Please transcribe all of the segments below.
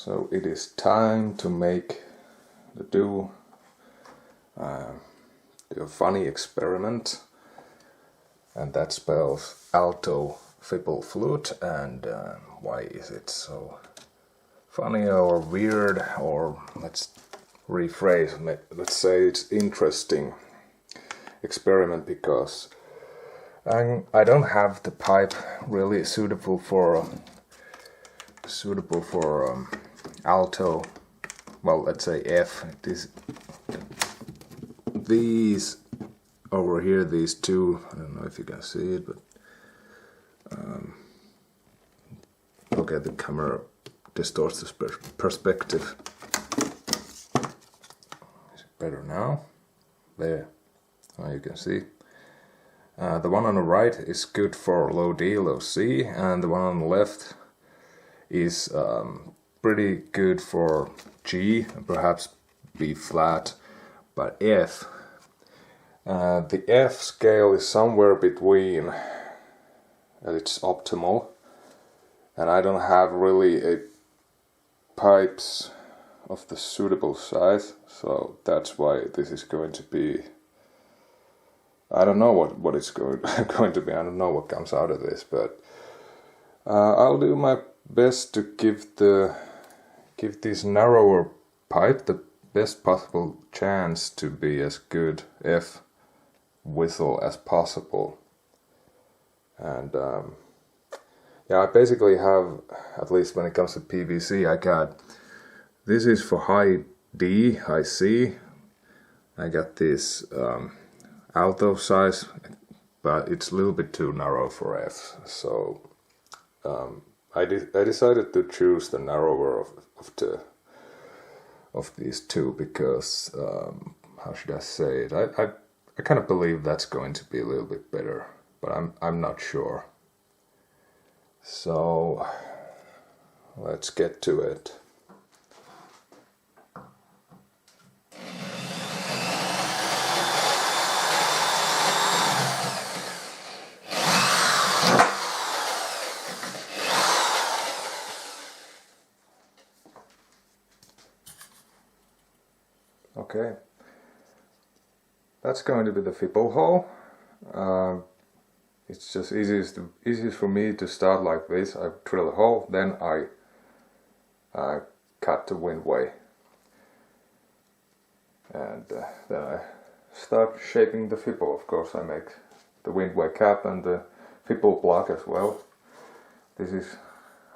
So it is time to do a funny experiment, and that spells alto, fipple, flute. And why is it so funny or weird, or let's rephrase, let's say it's interesting experiment, because I don't have the pipe really suitable for alto. Well, let's say F. These over here, these two, I don't know if you can see it, but okay, the camera distorts this perspective. Is it better now? There, you can see. The one on the right is good for low D, low C, and the one on the left is pretty good for G and perhaps B flat, but F. The F scale is somewhere between its optimal, and I don't have really pipes of the suitable size, so that's why this is going to be, I don't know what it's going to be. I don't know what comes out of this, but I'll do my best to give this narrower pipe the best possible chance to be as good F whistle as possible. And yeah, I basically have, at least when it comes to PVC, I got, this is for high D, high C. I got this alto size, but it's a little bit too narrow for F. So I decided to choose the narrower of these two, because how should I say it? I kind of believe that's going to be a little bit better, but I'm not sure. So let's get to it. Okay, that's going to be the fipple hole. It's just easiest for me to start like this. I drill a hole, then I cut the windway, and then I start shaping the fipple. Of course, I make the windway cap and the fipple block as well. This is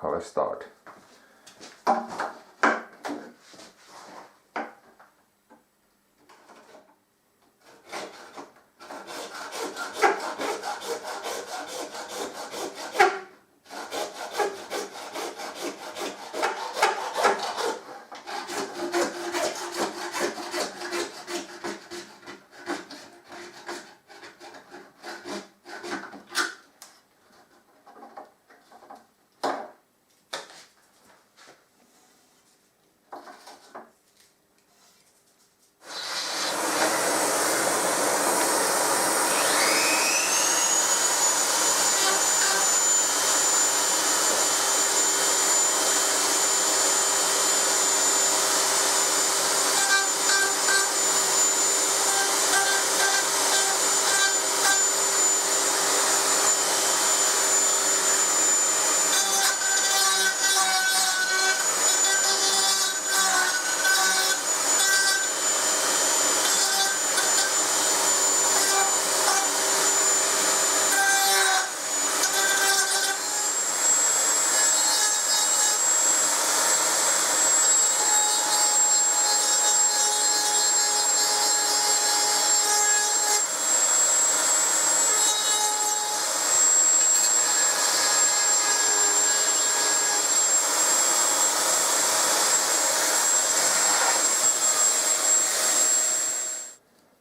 how I start.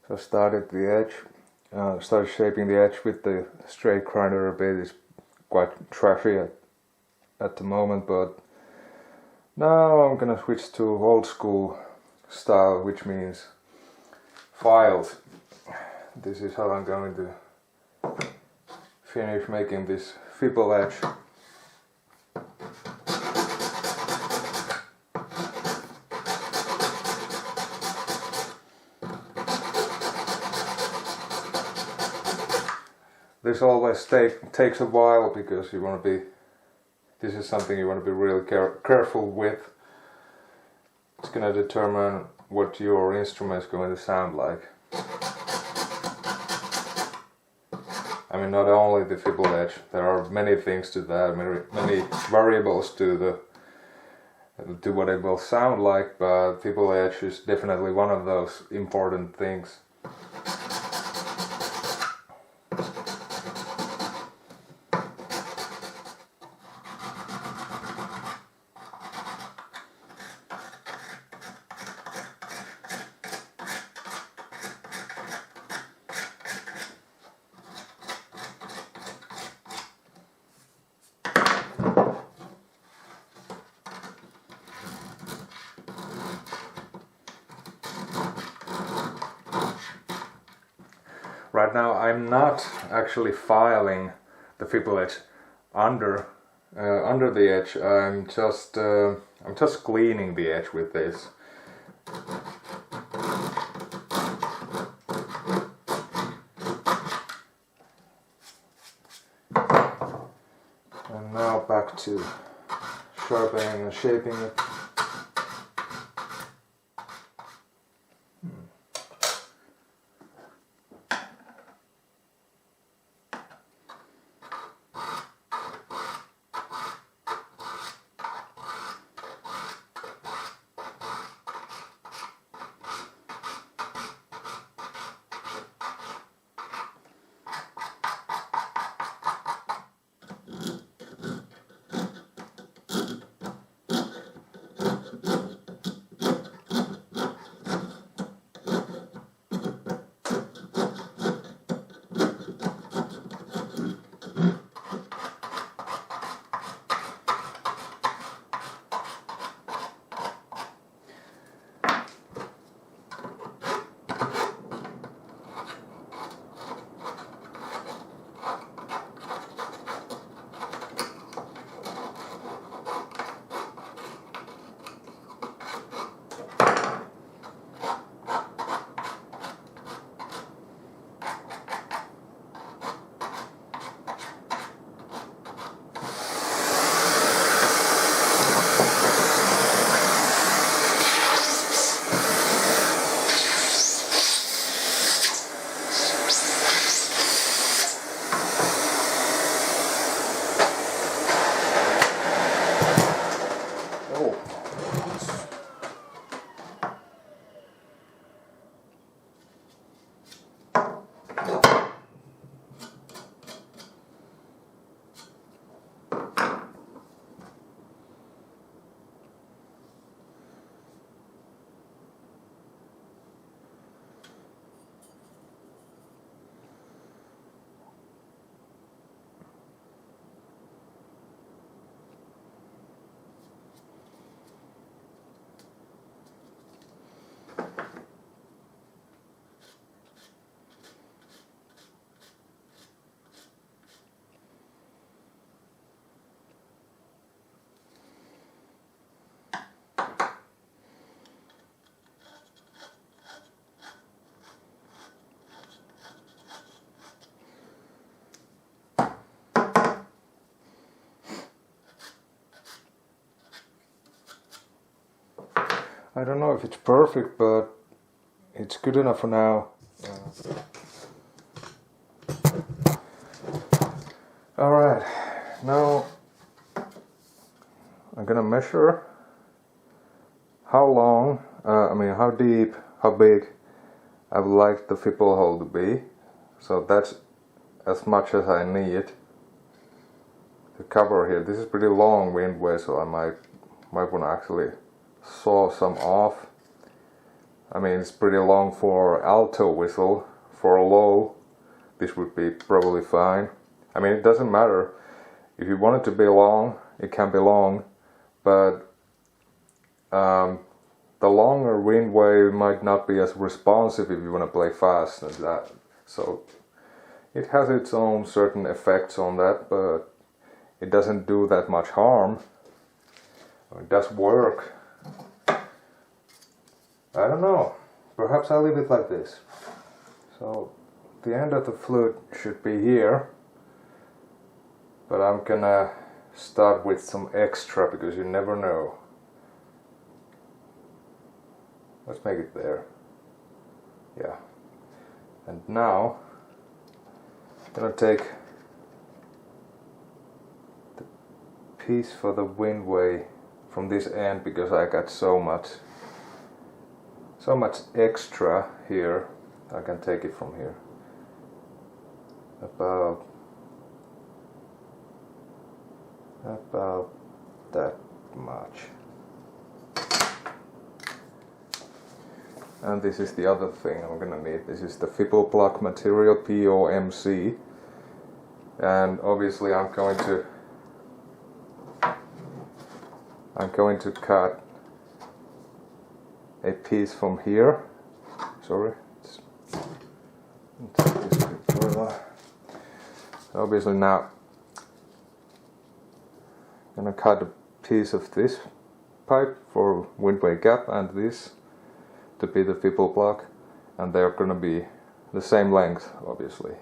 So started shaping the edge with the straight grinder a bit. It's quite trashy at the moment, but now I'm gonna switch to old school style, which means files. This is how I'm going to finish making this fipple edge. this always takes a while because you want to be, this is something you want to be really careful with. It's going to determine what your instrument is going to sound like. I mean, not only the fipple edge, there are many things to that, many variables to what it will sound like, but fipple edge is definitely one of those important things. Right now I'm not actually filing the fipple edge under the edge. I'm just cleaning the edge with this. And now back to sharpening and shaping it. I don't know if it's perfect, but it's good enough for now. Alright, now I'm gonna measure how long, how deep, how big I would like the fipple hole to be. So that's as much as I need to cover here. This is pretty long windway, so I might want to actually saw some off. I mean, it's pretty long for alto whistle. For a low, this would be probably fine. I mean, it doesn't matter. If you want it to be long, it can be long, but the longer windway might not be as responsive if you want to play fast as that. So it has its own certain effects on that, but it doesn't do that much harm. It does work. I don't know. Perhaps I'll leave it like this. So the end of the flute should be here. But I'm gonna start with some extra because you never know. Let's make it there. Yeah. And now I'm gonna take the piece for the windway from this end because I got so much extra here. I can take it from here. About that much. And this is the other thing I'm gonna need. This is the fipple plug material, POMC. And obviously I'm going to cut a piece from here. Sorry. Obviously now I'm gonna cut a piece of this pipe for windway gap and this to be the fipple plug, and they're gonna be the same length obviously.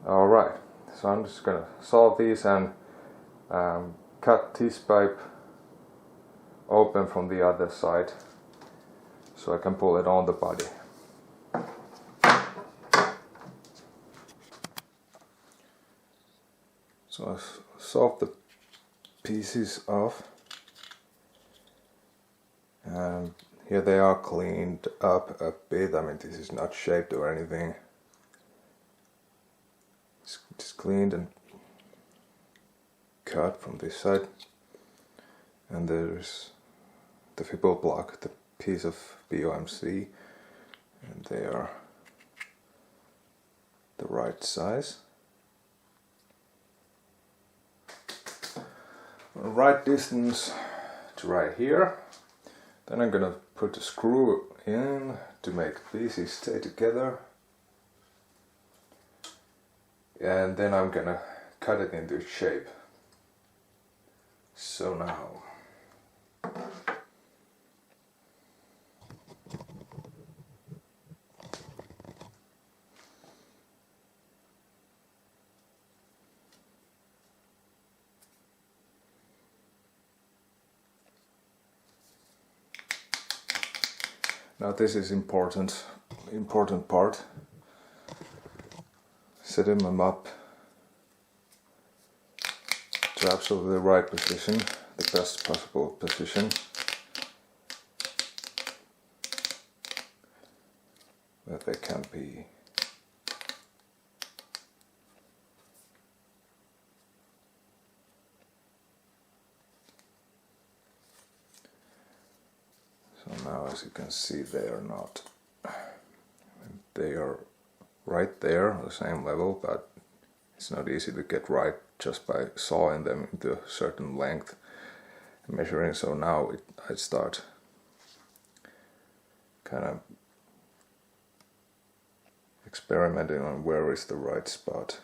Alright, so I'm just gonna solve these and cut this pipe open from the other side so I can pull it on the body. So I've solved the pieces off, and here they are cleaned up a bit. I mean, this is not shaped or anything. It's just cleaned and cut from this side. And there's the fipple plug, the piece of POMC, and they are the right size. Right distance to right here. Then I'm gonna put the screw in to make pieces stay together. And then I'm gonna cut it into shape. So now this is important part. Setting them up to absolutely the right position, the best possible position. That they can be. So now, as you can see, they are not. They are right there on the same level, but it's not easy to get right just by sawing them into a certain length and measuring. So now I start kind of experimenting on where is the right spot.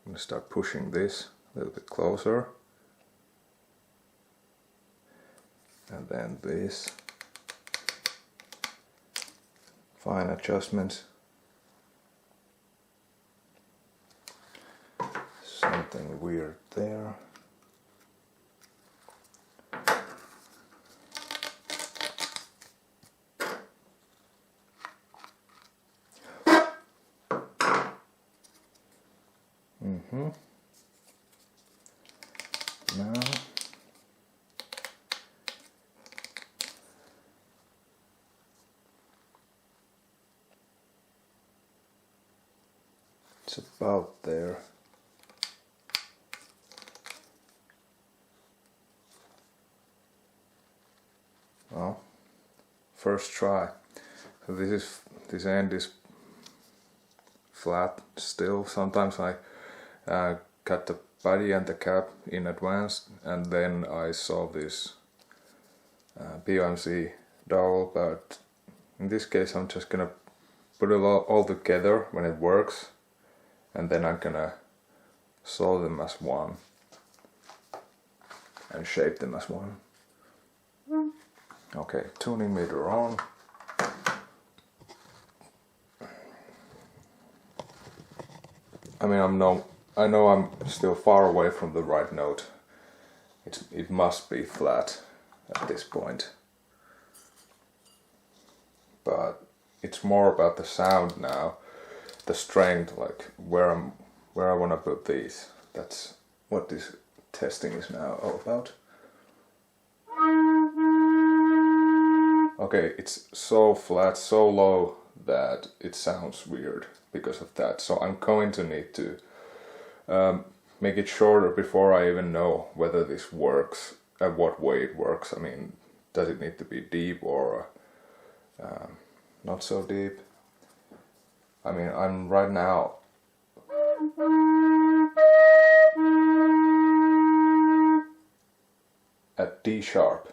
I'm going to start pushing this a little bit closer, and then this. Fine adjustments. Something weird there. Now it's about there. Well, first try. So this end is flat still. Sometimes I cut the body and the cap in advance, and then I solve this POMC dowel. But in this case, I'm just gonna put it all together when it works, and then I'm gonna solve them as one and shape them as one. Okay, tuning meter on. I mean, I'm no I know I'm still far away from the right note. It must be flat at this point. But it's more about the sound now, the strength, like where I want to put these. That's what this testing is now all about. Okay, it's so flat, so low that it sounds weird because of that. So I'm going to need to make it shorter before I even know whether this works, what way it works. I mean, does it need to be deep or not so deep? I mean, I'm right now at D sharp,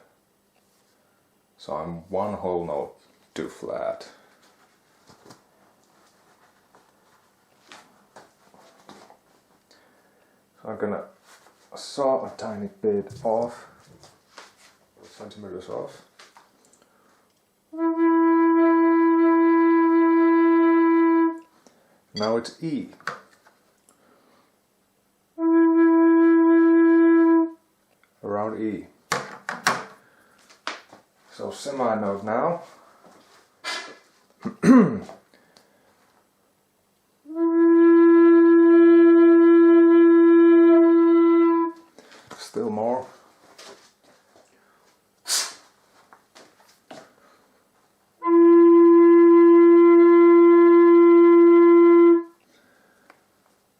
so I'm one whole note too flat. So I'm gonna saw a tiny bit off, centimeters off. Now it's E. Around E. So semi-note now. Still more.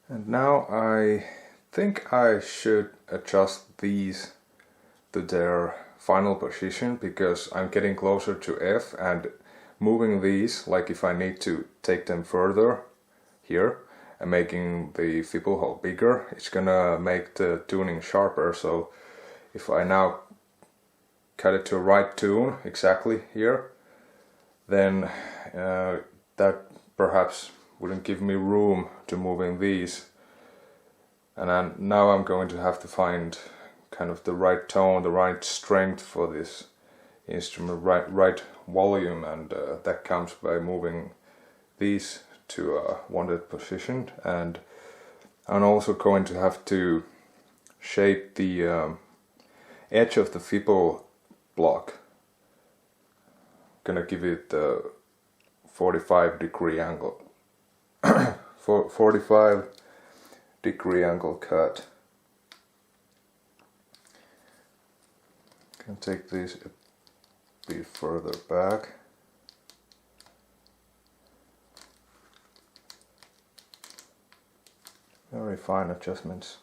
And now I think I should adjust these to their final position, because I'm getting closer to F, and moving these, like if I need to take them further here and making the fipple hole bigger, it's gonna make the tuning sharper. So if I now cut it to a right tune exactly here, then that perhaps wouldn't give me room to moving these. And now I'm going to have to find kind of the right tone, the right strength for this instrument, right volume, and that comes by moving these to a wanted position. And I'm also going to have to shape the edge of the fipple block. Gonna give it the 45-degree angle, 45-degree angle cut. Can take these a bit further back. Very fine adjustments.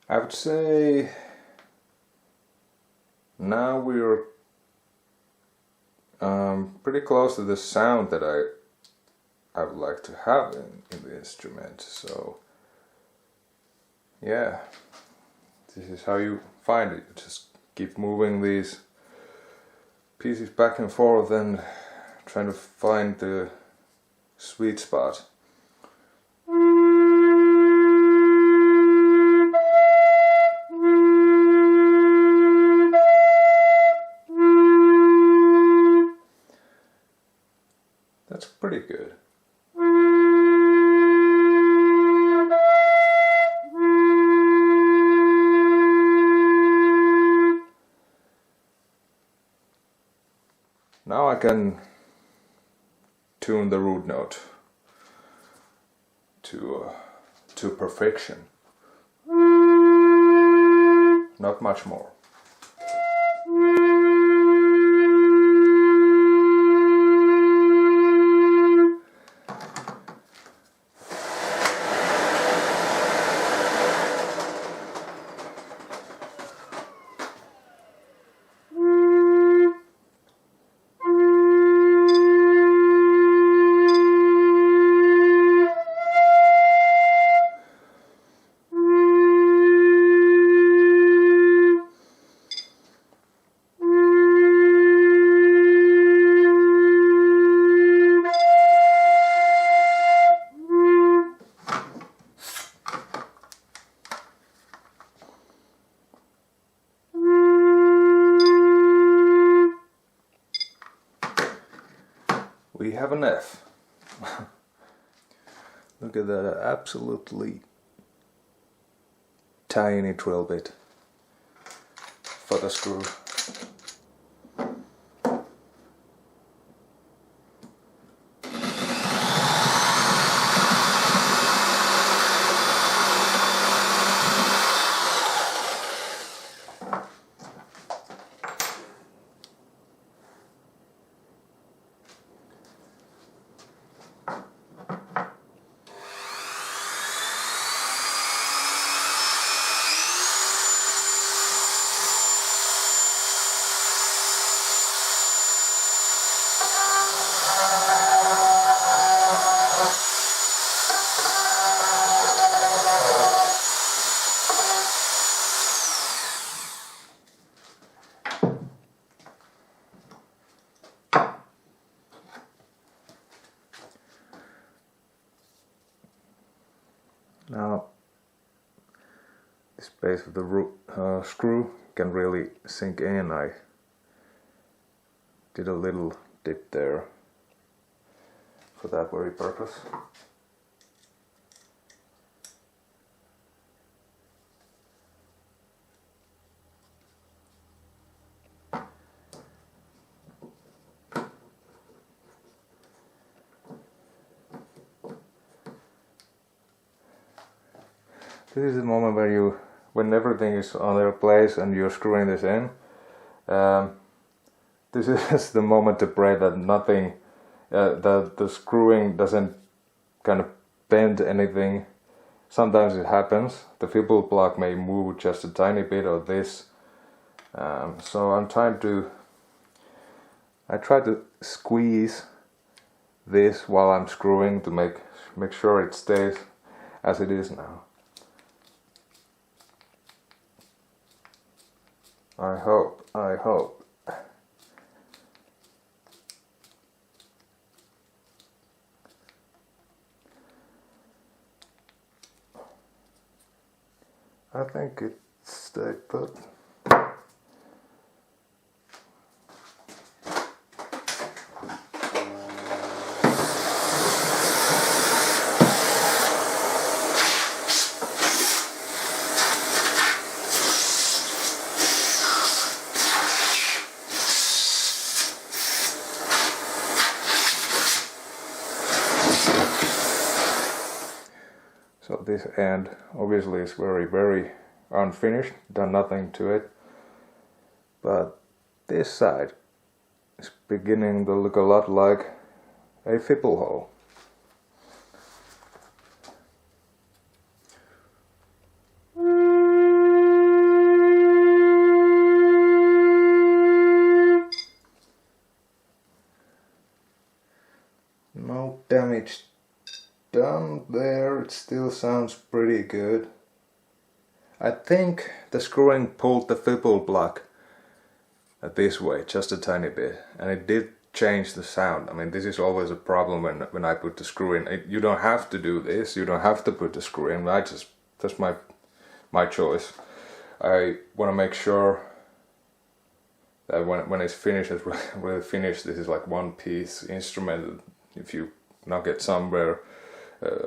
I would say now we're pretty close to the sound that I would like to have in the instrument. So yeah, this is how you find it. You just keep moving these pieces back and forth and trying to find the sweet spot. Now I can tune the root note to perfection. Not much more. We have an F. Look at that absolutely tiny drill bit for the screw. Now, this base of the screw can really sink in. I did a little dip there for that very purpose. This is the moment where when everything is on their place and you're screwing this in. This is the moment to pray that nothing, that the screwing doesn't kind of bend anything. Sometimes it happens. The fipple block may move just a tiny bit or this. So I try to squeeze this while I'm screwing to make sure it stays as it is now. I hope. I think it stayed put. So this end obviously is very unfinished, done nothing to it, but this side is beginning to look a lot like a fipple hole. No damage done there, it still sounds pretty good. I think the screwing pulled the fipple block this way just a tiny bit, and it did change the sound. I mean, this is always a problem when I put the screw in. You don't have to do this, you don't have to put the screw in. That's my choice. I want to make sure that when it's finished, it's really finished. This is like one piece instrument. If you knock it somewhere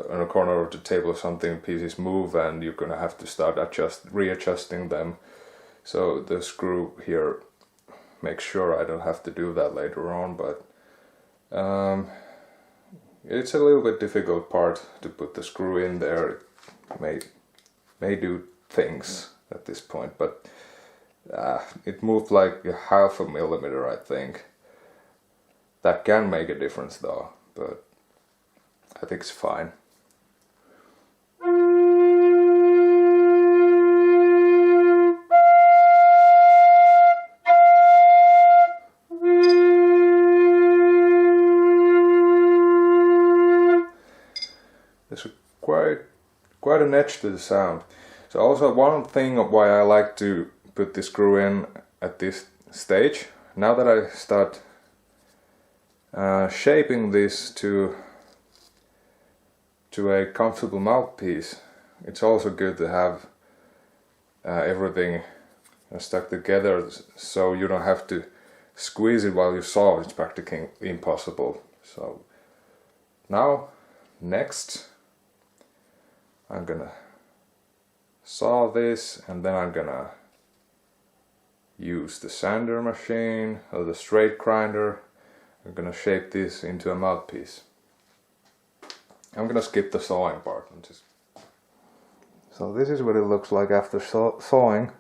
on a corner of the table or something, pieces move and you're gonna have to start readjusting them. So the screw here make sure I don't have to do that later on, but it's a little bit difficult part to put the screw in there. It may do things at this point, but it moved like 0.5 millimeter, I think. That can make a difference though, but I think it's fine. There's quite an edge to the sound. So also one thing why I like to put the screw in at this stage, now that I start shaping this to a comfortable mouthpiece, it's also good to have everything stuck together so you don't have to squeeze it while you saw. It's practically impossible. So now, next, I'm gonna saw this, and then I'm gonna use the sander machine or the straight grinder. I'm gonna shape this into a mouthpiece. I'm gonna skip the sawing part and just... So this is what it looks like after sawing.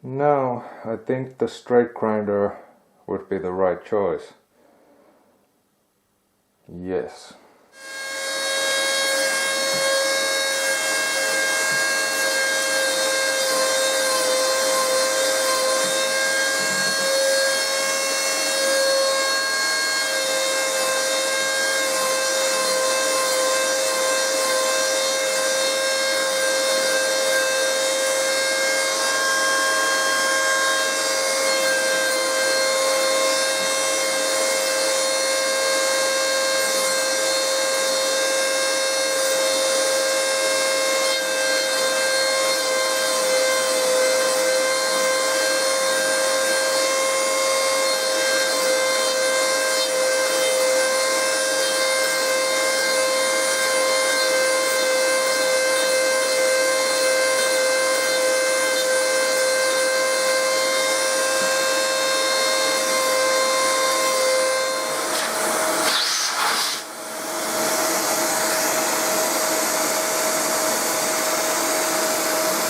Now, I think the straight grinder would be the right choice. Yes.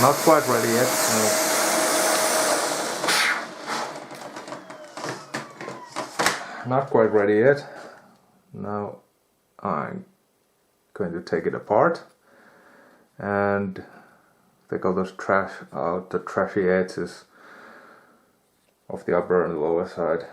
Not quite ready yet. Not quite ready yet. Now I'm going to take it apart and take all those the trashy edges of the upper and lower side.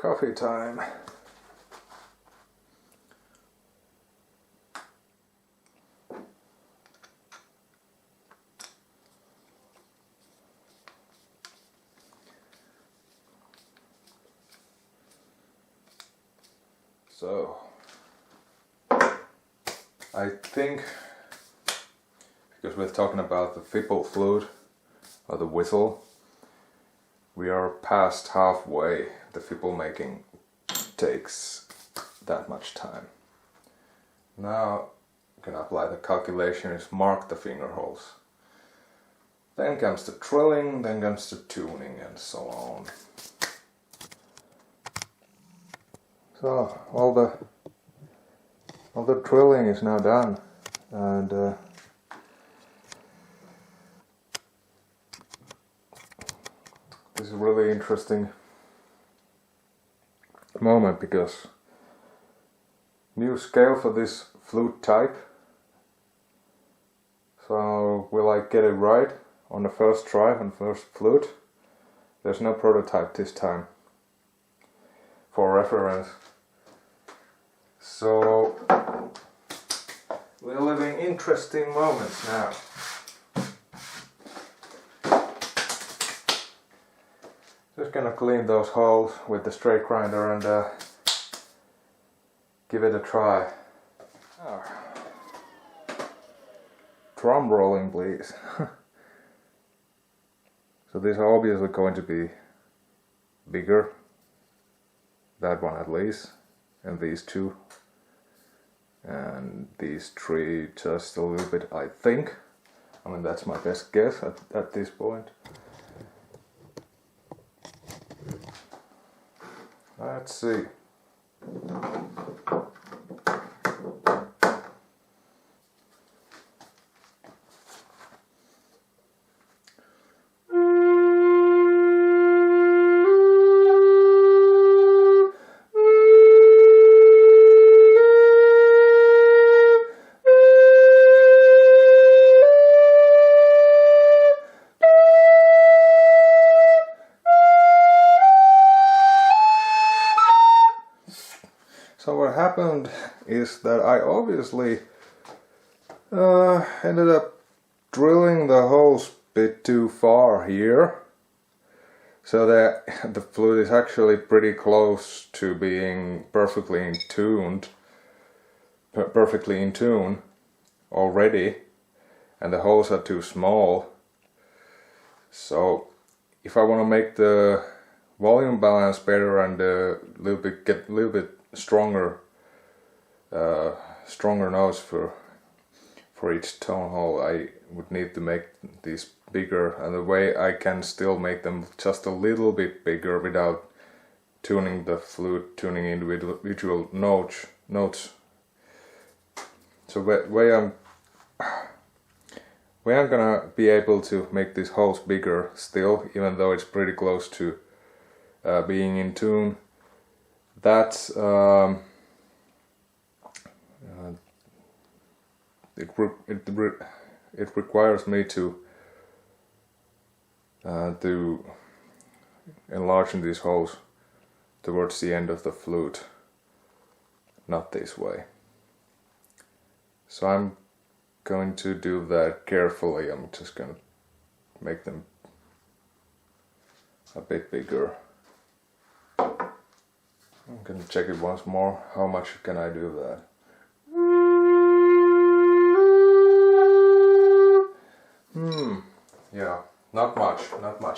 Coffee time. So, I think, because we're talking about the fipple flute, or the whistle, we are past halfway. The fipple making takes that much time. Now, can apply the calculations, mark the finger holes. Then comes the drilling, then comes the tuning and so on. So all the drilling is now done, and this is a really interesting moment because new scale for this flute type. So will I get it right on the first try, on the first flute? There's no prototype this time for reference. So we're living interesting moments now. Just gonna clean those holes with the straight grinder and give it a try. Drum rolling, please. So these are obviously going to be bigger, that one at least, and these two, and these three just a little bit, I think. I mean, that's my best guess at this point. Let's see. So what happened is that I obviously ended up drilling the holes a bit too far here, so that the flute is actually pretty close to being perfectly in tune already, and the holes are too small. So if I want to make the volume balance better and get a little bit stronger notes for each tone hole, I would need to make these bigger, and the way I can still make them just a little bit bigger without tuning the flute, tuning individual notes. So way I'm gonna be able to make these holes bigger still, even though it's pretty close to being in tune. That's it requires me to enlarging these holes towards the end of the flute, not this way. So I'm going to do that carefully. I'm just going to make them a bit bigger. I'm going to check it once more. How much can I do that? Yeah, not much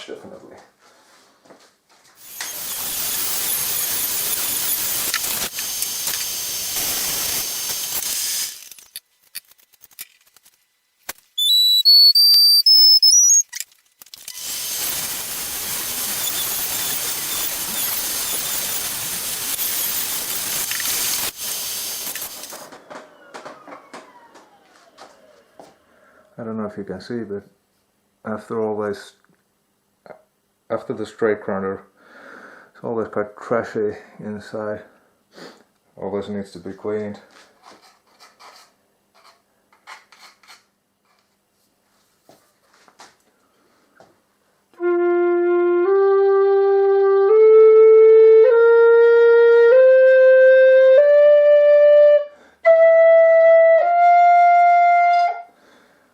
definitely. I don't know if you can see, but after the straight grinder, it's always quite trashy inside. Always needs to be cleaned.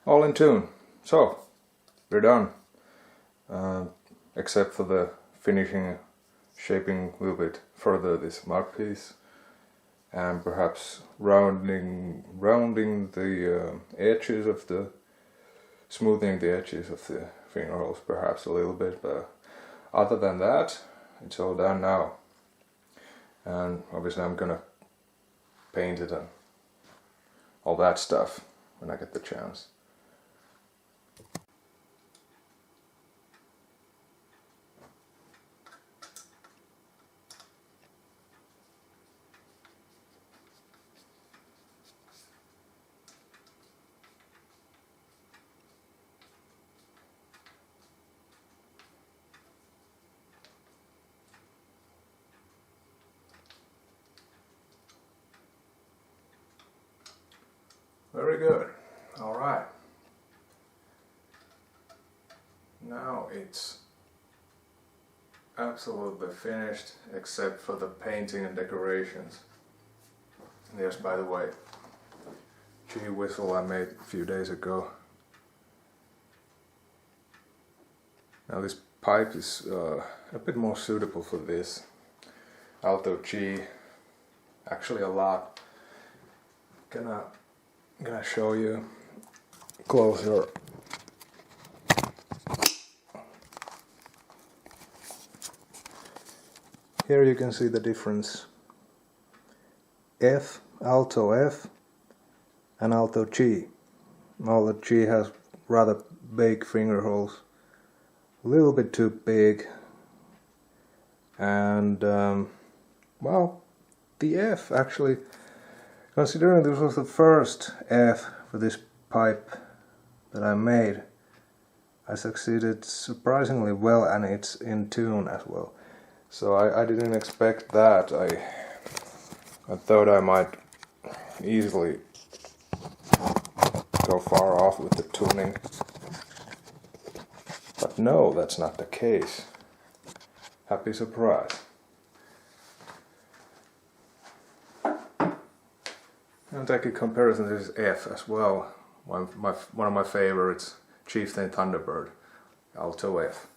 All in tune. So we're done, except for the finishing, shaping a little bit further this mouthpiece, and perhaps rounding the edges of smoothing the edges of the finger holes perhaps a little bit, but other than that, it's all done now. And obviously I'm gonna paint it and all that stuff when I get the chance. Very good. Alright. Now it's absolutely finished except for the painting and decorations. There's, by the way, G whistle I made a few days ago. Now this pipe is a bit more suitable for this. Alto G, actually a lot. Gonna show you closer. Here you can see the difference. F, alto F, and alto G. Alto G has rather big finger holes, a little bit too big, and well, the F actually, considering this was the first F for this pipe that I made, I succeeded surprisingly well, and it's in tune as well. So I didn't expect that. I thought I might easily go far off with the tuning. But no, that's not the case. Happy surprise. I'll take a comparison to this F as well. One of my favorites, Chieftain Thunderbird, alto F.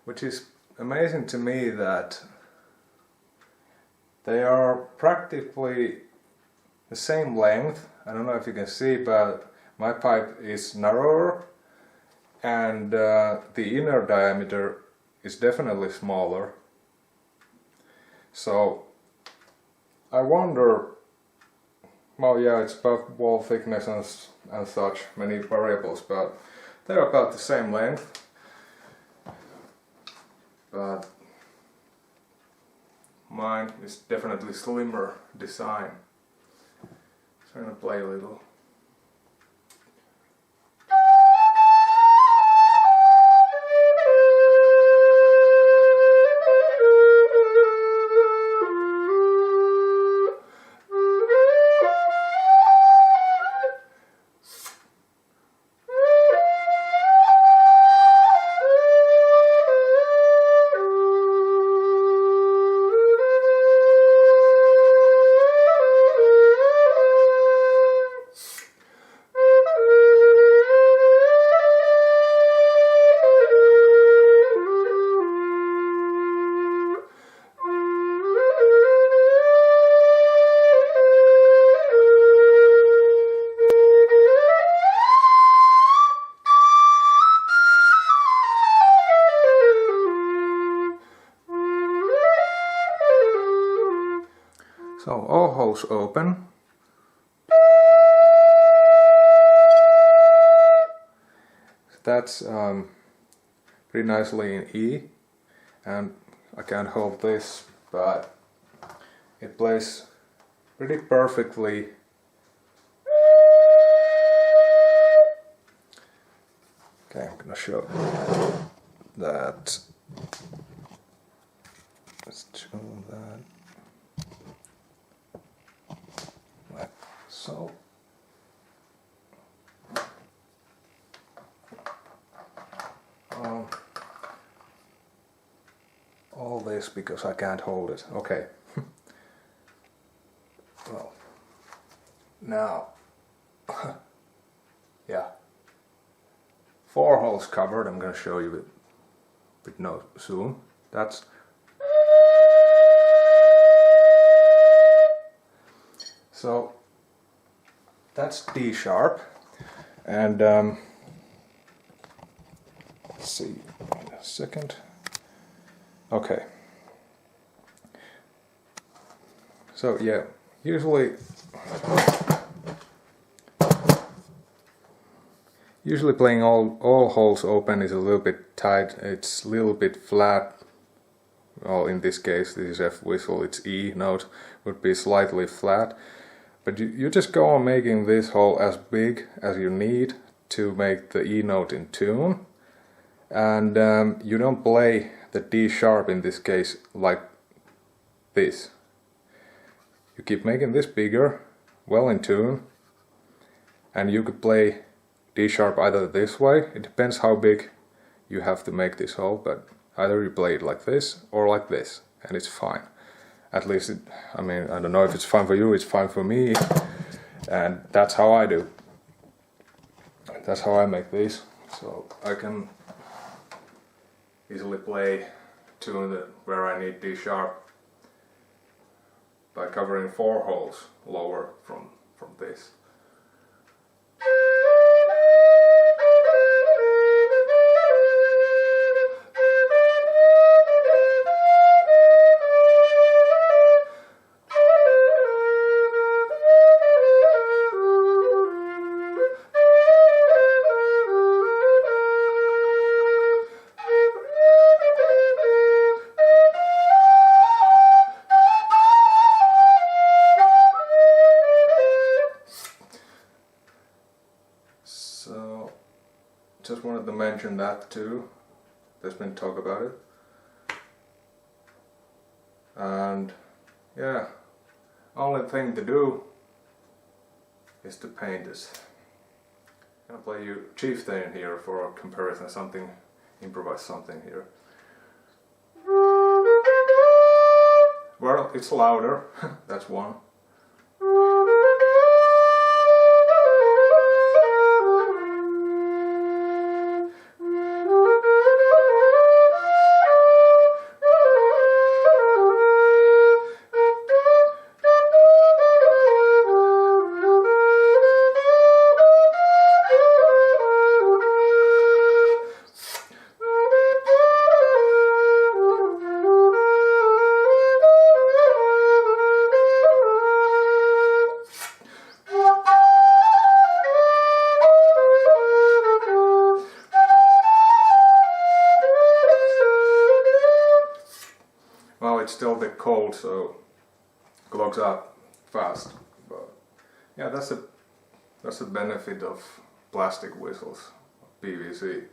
Which is amazing to me that they are practically the same length. I don't know if you can see, but my pipe is narrower and the inner diameter is definitely smaller. So I wonder, well, yeah, it's about wall thickness and such, many variables, but they're about the same length. But mine is definitely slimmer design. So I'm gonna play a little. So all holes open. That's pretty nicely in E, and I can't hold this, but it plays pretty perfectly. Okay, I'm gonna show that. Let's show that. Like so. All this because I can't hold it. Okay. Well, now, yeah, 4 holes covered. I'm gonna show you with no zoom. That's so. That's D sharp, and let's see. Wait a second. Okay. So yeah, usually playing all holes open is a little bit tight. It's a little bit flat. Well, in this case, this is F whistle, its E note would be slightly flat. But you just go on making this hole as big as you need to make the E note in tune. And you don't play the D sharp in this case like this. You keep making this bigger, well in tune, and you could play D sharp either this way, it depends how big you have to make this hole, but either you play it like this or like this, and it's fine. At least, I mean, I don't know if it's fine for you, it's fine for me, and that's how I do. That's how I make these, so I can easily play tune where I need D sharp by covering 4 holes lower from this. So, just wanted to mention that too. There's been talk about it. And yeah, only thing to do is to paint this. I'll play you Chieftain here for a comparison, something, improvise something here. Well, it's louder, that's one. Well, it's still a bit cold, so it clogs up fast. But yeah, that's a benefit of plastic whistles. PVC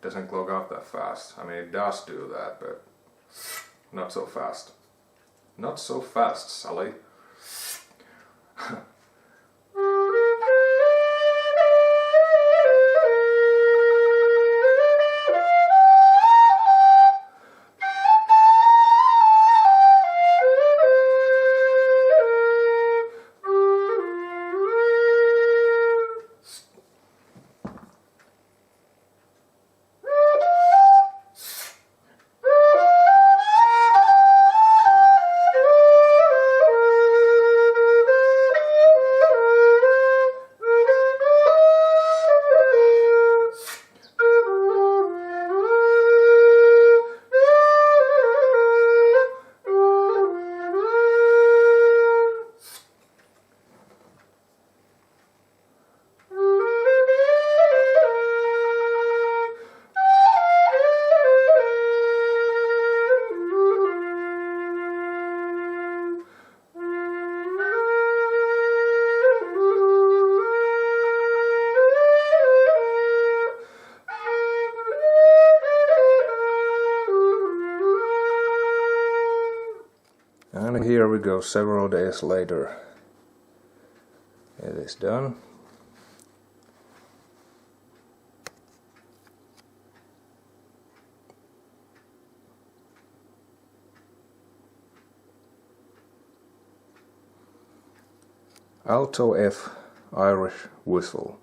doesn't clog up that fast. I mean, it does do that, but not so fast. Not so fast, Sally. And here we go, several days later. It is done. Alto F Irish whistle.